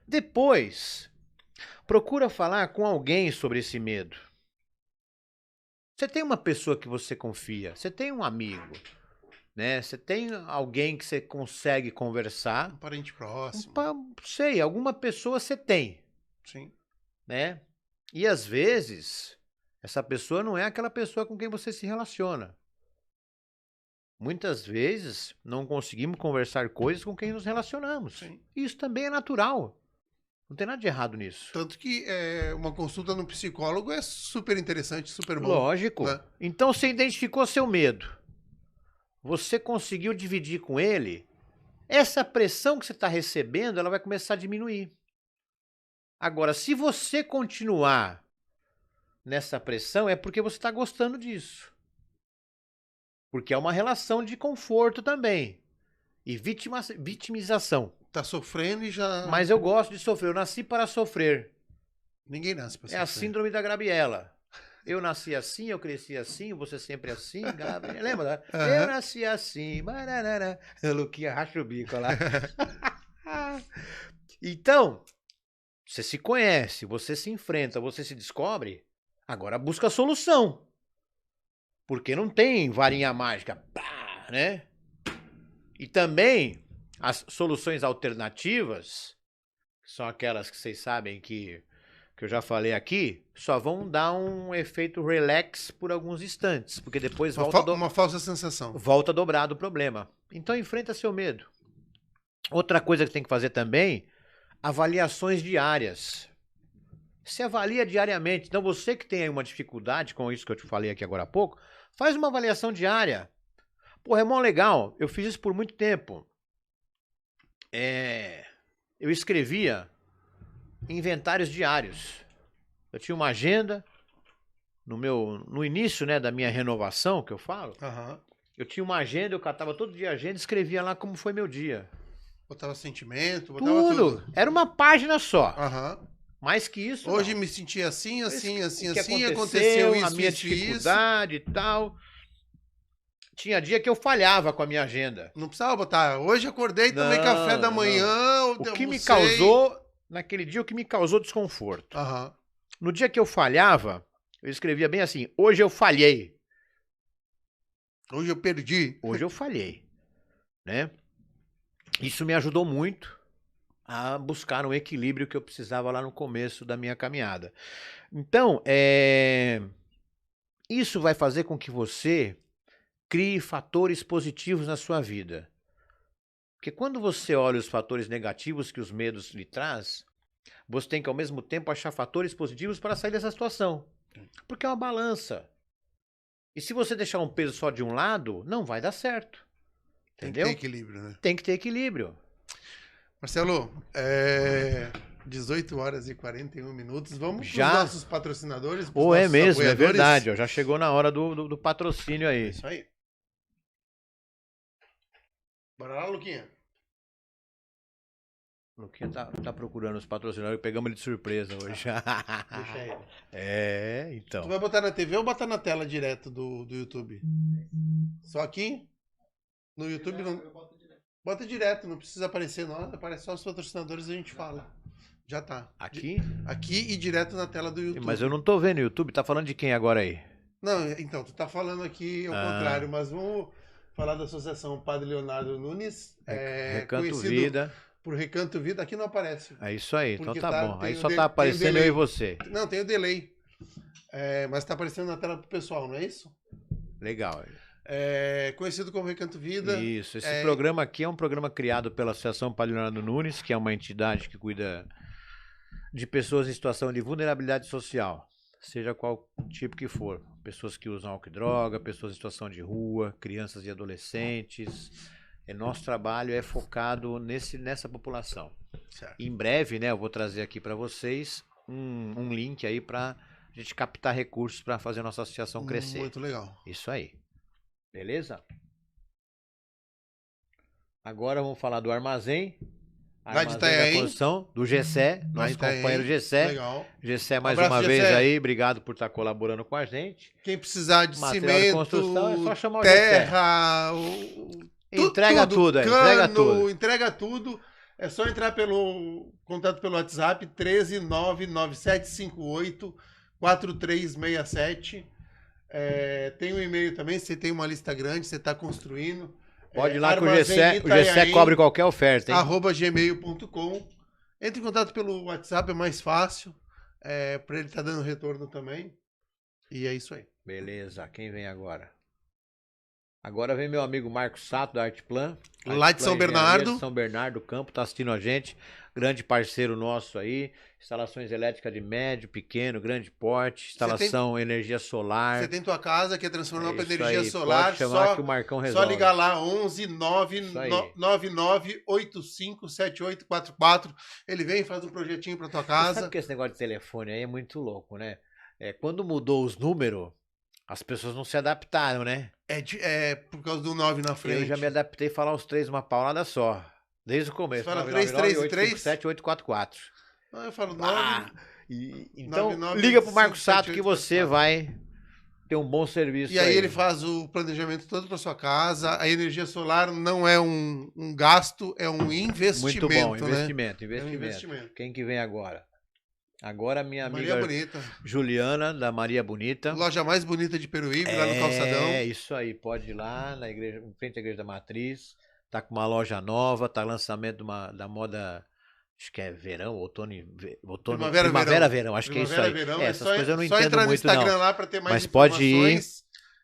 Depois, procura falar com alguém sobre esse medo. Você tem uma pessoa que você confia, você tem um amigo, né? Você tem alguém que você consegue conversar. Um parente próximo. Sei, alguma pessoa você tem, Sim. né? E às vezes, essa pessoa não é aquela pessoa com quem você se relaciona. Muitas vezes não conseguimos conversar coisas com quem nos relacionamos. Sim. Isso também é natural. Não tem nada de errado nisso. Tanto que uma consulta no psicólogo é super interessante, super bom. Lógico. Né? Então você identificou seu medo. Você conseguiu dividir com ele. Essa pressão que você está recebendo, ela vai começar a diminuir. Agora, se você continuar nessa pressão, é porque você está gostando disso. Porque é uma relação de conforto também. E vitimização. Tá sofrendo e já... Mas eu gosto de sofrer. Eu nasci para sofrer. Ninguém nasce pra É sofrer. a síndrome da Gabriela. Eu nasci assim, eu cresci assim, você sempre assim, Gabriela. Lembra? Uhum. Eu nasci assim. Mararara. Luquinha racha o bico lá. Então, você se conhece, você se enfrenta, você se descobre. Agora busca a solução. Porque não tem varinha mágica, pá, né? E também as soluções alternativas, que são aquelas que vocês sabem que eu já falei aqui, só vão dar um efeito relax por alguns instantes, porque depois uma falsa sensação. volta dobrado o problema. Então enfrenta seu medo. Outra coisa que tem que fazer também, avaliações diárias. Se avalia diariamente. Então, você que tem aí uma dificuldade com isso que eu te falei aqui agora há pouco, faz uma avaliação diária. Pô, é mó legal. Eu fiz isso por muito tempo. Eu escrevia inventários diários. Eu tinha uma agenda no início, né, da minha renovação, que eu falo. Eu tinha uma agenda, eu catava todo dia a agenda e escrevia lá como foi meu dia. Botava sentimento, botava tudo. Era uma página só. Aham. Mais que isso. Hoje não. me senti assim, assim, assim, O que assim, aconteceu isso, a minha isso, dificuldade e tal. Tinha dia que eu falhava com a minha agenda. Não precisava botar. Hoje acordei, tomei café da manhã. O que me causou, naquele dia, o que me causou desconforto. Aham. No dia que eu falhava, eu escrevia bem assim: hoje eu falhei. Hoje eu perdi. Hoje eu falhei. Né? Isso me ajudou muito a buscar um equilíbrio que eu precisava lá no começo da minha caminhada. Então, isso vai fazer com que você crie fatores positivos na sua vida. Porque quando você olha os fatores negativos que os medos lhe traz, você tem que ao mesmo tempo achar fatores positivos para sair dessa situação. Porque é uma balança. E se você deixar um peso só de um lado, não vai dar certo. Entendeu? Tem que ter equilíbrio, né? Tem que ter equilíbrio. Marcelo, 18 horas e 41 minutos. Vamos para os nossos patrocinadores. Ou é mesmo, é verdade. Ó, já chegou na hora do patrocínio aí. Isso aí. Bora lá, Luquinha. Luquinha tá procurando os patrocinadores. Pegamos ele de surpresa hoje. Deixa ele. Então. Tu vai botar na TV ou botar na tela direto do YouTube? Só aqui? No YouTube não... Bota direto, não precisa aparecer, não. Aparece só os patrocinadores e a gente fala. Já tá. Aqui? Aqui e direto na tela do YouTube. Mas eu não tô vendo o YouTube. Tá falando de quem agora aí? Não, então, tu tá falando aqui ao contrário, mas vamos falar da Associação Padre Leonardo Nunes. Recanto Vida. Por Recanto Vida. Aqui não aparece. É isso aí, então tá bom. Aí só tá tá aparecendo eu e você. Não, tem o delay. Mas tá aparecendo na tela pro pessoal, não é isso? Legal. Conhecido como Recanto Vida. Isso, esse programa aqui é um programa criado pela Associação Padre Leonardo Nunes, que é uma entidade que cuida de pessoas em situação de vulnerabilidade social, seja qual tipo que for. Pessoas que usam álcool e droga, pessoas em situação de rua, crianças e adolescentes. Nosso trabalho é focado nessa população. Certo. Em breve, né, eu vou trazer aqui para vocês um link aí para a gente captar recursos para fazer a nossa associação crescer. Muito legal. Isso aí. Beleza? Agora vamos falar do Armazém. Armazém da Construção, do Gessé, nosso companheiro Gessé. Legal. Gessé, mais uma vez aí, obrigado por estar colaborando com a gente. Quem precisar de material cimento, de construção, é só chamar o terra, entrega tudo, cano, entrega tudo. Entrega tudo. É só entrar pelo contato pelo WhatsApp 13997584367. Tem um e-mail também, se você tem uma lista grande, você está construindo. Pode ir lá que o Gessé cobre qualquer oferta, hein? @gmail.com. Entre em contato pelo WhatsApp, é mais fácil. Para ele estar dando retorno também. E é isso aí. Beleza, quem vem agora? Agora vem meu amigo Marcos Sato, da Artplan. Lá de São Bernardo. São Bernardo do Campo, tá assistindo a gente. Grande parceiro nosso aí. Instalações elétricas de médio, pequeno, grande porte. Instalação energia solar. Você tem tua casa, quer transformar para energia aí, solar. Pode chamar que o Marcão resolve. Só ligar lá, 11 999857844. Ele vem e faz um projetinho para tua casa. Sabe que esse negócio de telefone aí é muito louco, né? Quando mudou os números, as pessoas não se adaptaram, né? Por causa do 9 na frente. Eu já me adaptei a falar os três uma paulada só. Desde o começo. Você fala 333? Não, eu falo 9. Então, liga pro Marcos Sato que você vai ter um bom serviço. E aí ele faz o planejamento todo para sua casa. A energia solar não é um gasto, é um investimento. Muito bom, né? investimento. Quem que vem agora? Agora minha amiga Maria Bonita. Juliana, da Maria Bonita. Loja mais bonita de Peruíbe, lá no Calçadão. Isso aí, pode ir lá na igreja, em frente à Igreja da Matriz. Tá com uma loja nova, tá lançamento da moda, acho que é verão, outono, primavera, verão, acho que é isso aí. Verão, essas coisas eu não entendo entrar no muito Instagram não. Lá para ter mais Mas informações. pode ir.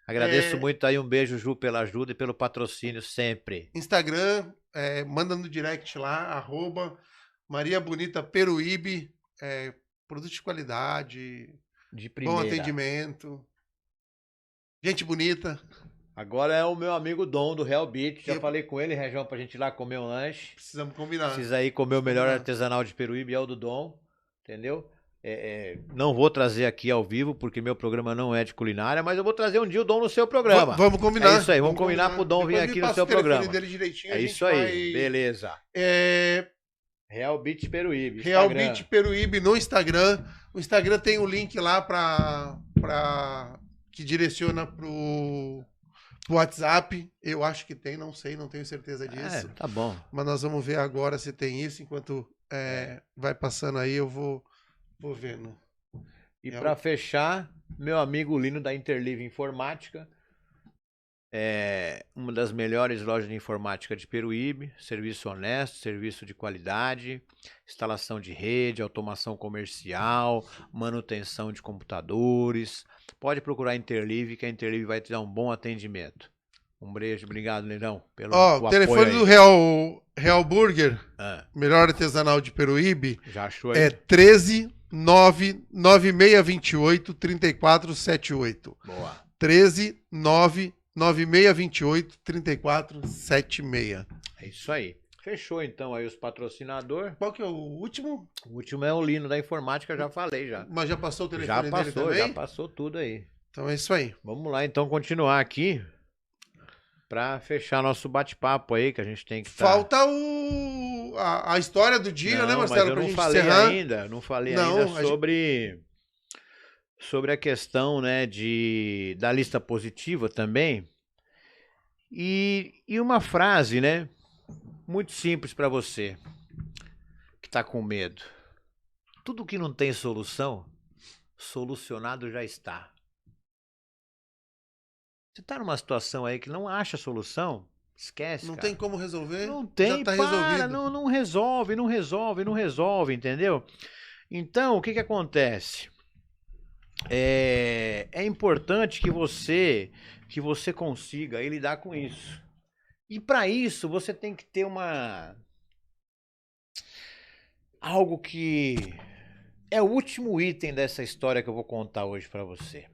Agradeço muito aí, um beijo, Ju, pela ajuda e pelo patrocínio sempre. Instagram, manda no direct lá, Maria Bonita Peruíbe, produto de qualidade, De bom primeira. atendimento, gente bonita. Agora é o meu amigo Dom do Real Beach. Já Eu- falei com ele, Região, pra gente ir lá comer um lanche. Precisamos combinar. Precisa ir comer o melhor artesanal de Peruíbe, é o do Dom. Entendeu? Não vou trazer aqui ao vivo, porque meu programa não é de culinária, mas eu vou trazer um dia o Dom no seu programa. Vamos combinar. É isso aí, vamos combinar pro Dom vir aqui no seu programa. Dele direitinho, É isso aí, beleza. Real Beach Peruíbe. Real Beach Peruíbe no Instagram. O Instagram tem um link lá que direciona pro WhatsApp. Eu acho que tem, não sei, não tenho certeza disso. Tá bom. Mas nós vamos ver agora se tem isso. Enquanto vai passando aí, eu vou vendo. E para fechar, meu amigo Lino da Interlive Informática. Uma das melhores lojas de informática de Peruíbe, serviço honesto, serviço de qualidade, instalação de rede, automação comercial, manutenção de computadores. Pode procurar a Interlive, que a Interlive vai te dar um bom atendimento. Um beijo, obrigado, Leirão, pelo o telefone do Real Burger, melhor artesanal de Peruíbe, já achou aí? É 13 99628 3478. Boa. 13 99628 3476. É isso aí. Fechou então aí os patrocinadores. Qual que é o último? O último é o Lino da Informática, já falei já. Mas já passou o telefone dele também? Já passou tudo aí. Então é isso aí. Vamos lá então continuar aqui para fechar nosso bate-papo aí, que a gente tem que Falta a história do dia, né, Marcelo? Mas eu não falei ainda sobre a questão, né, da lista positiva também. E uma frase, né, muito simples para você que tá com medo. Tudo que não tem solução, solucionado já está. Você tá numa situação aí que não acha solução, esquece, Não cara. tem como resolver? Não tem, já tá resolvido. Não resolve, entendeu? Então, o que acontece? É importante que você consiga aí lidar com isso. E para isso, você tem que ter algo que é o último item dessa história que eu vou contar hoje para você.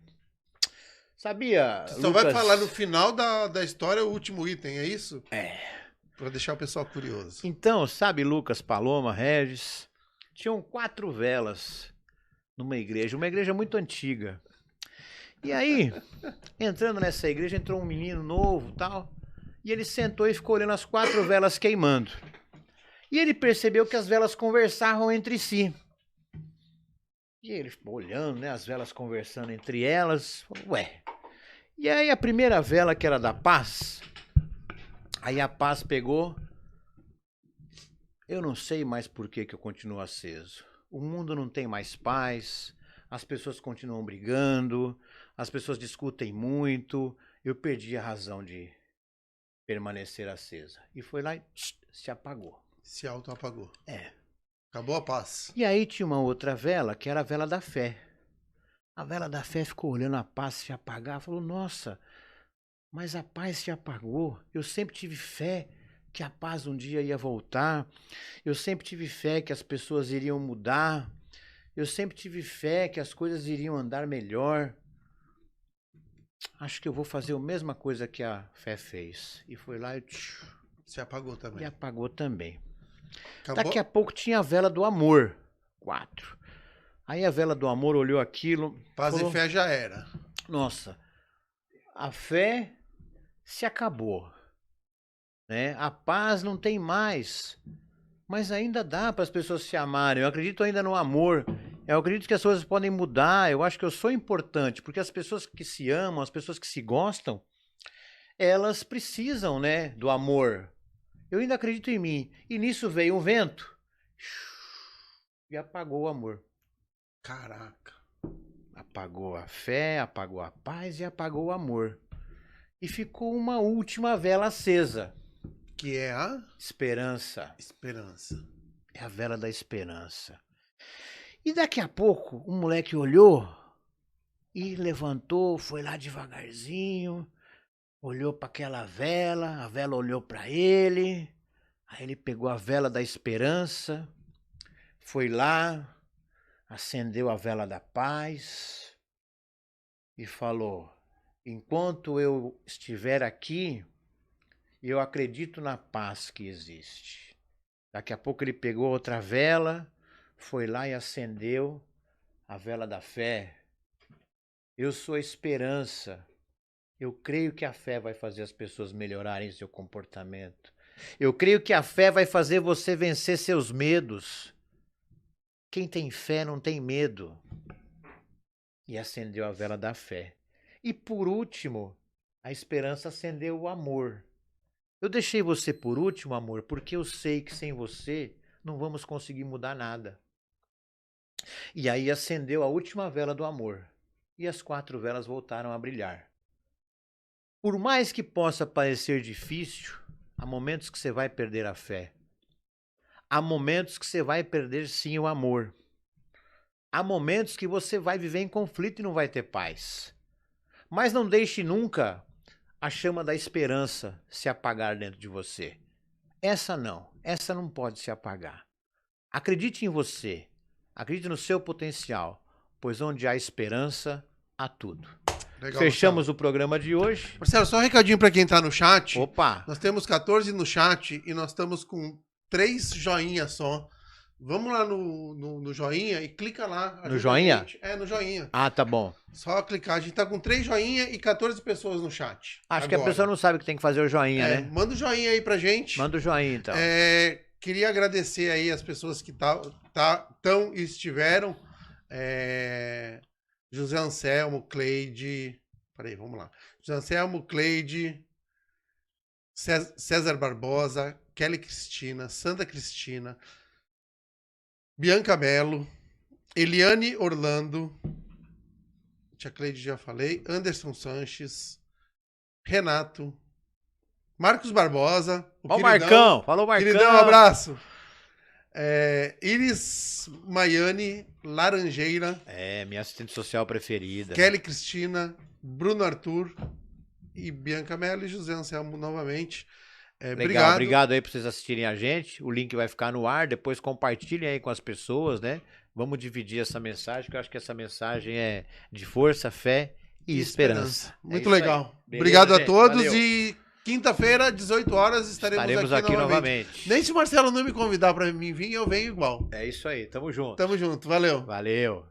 Sabia, Você só vai falar no final da história o último item, é isso? Pra deixar o pessoal curioso. Então, sabe, Lucas, Paloma, Regis, tinham 4 velas numa igreja, uma igreja muito antiga. E aí, entrando nessa igreja, entrou um menino novo, tal, e ele sentou e ficou olhando as 4 velas queimando. E ele percebeu que as velas conversavam entre si. E ele ficou olhando, né, as velas conversando entre elas, ué. E aí a primeira vela, que era da paz, aí a paz pegou, eu não sei mais por que eu continuo aceso. O mundo não tem mais paz, as pessoas continuam brigando, as pessoas discutem muito, eu perdi a razão de permanecer acesa. E foi lá e se apagou. Se auto-apagou. Acabou a paz. E aí tinha uma outra vela, que era a vela da fé. A vela da fé ficou olhando a paz se apagar, falou, nossa, mas a paz se apagou. Eu sempre tive fé que a paz um dia ia voltar. Eu sempre tive fé que as pessoas iriam mudar. Eu sempre tive fé que as coisas iriam andar melhor. Acho que eu vou fazer a mesma coisa que a fé fez. E foi lá e se apagou também. E apagou também. Acabou? Daqui a pouco tinha a vela do amor. 4. Aí a vela do amor olhou aquilo. Paz falou, e fé já era. Nossa, a fé se acabou. Né? A paz não tem mais. Mas ainda dá para as pessoas se amarem. Eu acredito ainda no amor. Eu acredito que as coisas podem mudar. Eu acho que eu sou importante. Porque as pessoas que se amam, as pessoas que se gostam, elas precisam, né, do amor. Eu ainda acredito em mim. E nisso veio um vento e apagou o amor. Caraca. Apagou a fé, apagou a paz e apagou o amor. E ficou uma última vela acesa. Que é a? Esperança. Esperança. É a vela da esperança. E daqui a pouco, o moleque olhou e levantou, foi lá devagarzinho, olhou para aquela vela, a vela olhou para ele, Aí ele pegou a vela da esperança, foi lá, acendeu a vela da paz e falou: enquanto eu estiver aqui, eu acredito na paz que existe. Daqui a pouco ele pegou outra vela, foi lá e acendeu a vela da fé. Eu sou a esperança. Eu creio que a fé vai fazer as pessoas melhorarem seu comportamento. Eu creio que a fé vai fazer você vencer seus medos. Quem tem fé não tem medo. E acendeu a vela da fé. E por último, a esperança acendeu o amor. Eu deixei você por último, amor, porque eu sei que sem você não vamos conseguir mudar nada. E aí acendeu a última vela do amor. E as 4 velas voltaram a brilhar. Por mais que possa parecer difícil, há momentos que você vai perder a fé. Há momentos que você vai perder sim o amor. Há momentos que você vai viver em conflito e não vai ter paz. Mas não deixe nunca a chama da esperança se apagar dentro de você. Essa não pode se apagar. Acredite em você, acredite no seu potencial, pois onde há esperança, há tudo. Legal, fechamos Marcelo. O programa de hoje. Marcelo, só um recadinho para quem tá no chat. Opa! Nós temos 14 no chat e nós estamos com 3 joinhas só. Vamos lá no joinha e clica lá. No joinha? No joinha. Ah, tá bom. Só clicar. A gente tá com 3 joinha e 14 pessoas no chat. Acho que a pessoa não sabe que tem que fazer o joinha, né? Manda o joinha aí pra gente. Manda o joinha, então. Queria agradecer aí as pessoas que estão e estiveram. José Anselmo, Cleide. Peraí, vamos lá. José Anselmo, Cleide, César Barbosa, Kelly Cristina, Santa Cristina, Bianca Mello, Eliane Orlando, Tia Cleide já falei, Anderson Sanches, Renato, Marcos Barbosa, o Marcão, falou Marcão. Queridão, um abraço. Iris Maiane Laranjeira. Minha assistente social preferida. Kelly Cristina, Bruno Arthur e Bianca Mello e José Anselmo novamente. Legal, obrigado aí por vocês assistirem a gente. O link vai ficar no ar, depois compartilhem aí com as pessoas, né? Vamos dividir essa mensagem, que eu acho que essa mensagem é de força, fé e esperança. Muito legal. Beleza, obrigado a todos. Valeu. E quinta-feira, 18 horas, estaremos aqui novamente. Nem se o Marcelo não me convidar para mim vir, eu venho igual. É isso aí, tamo junto. Tamo junto, valeu. Valeu.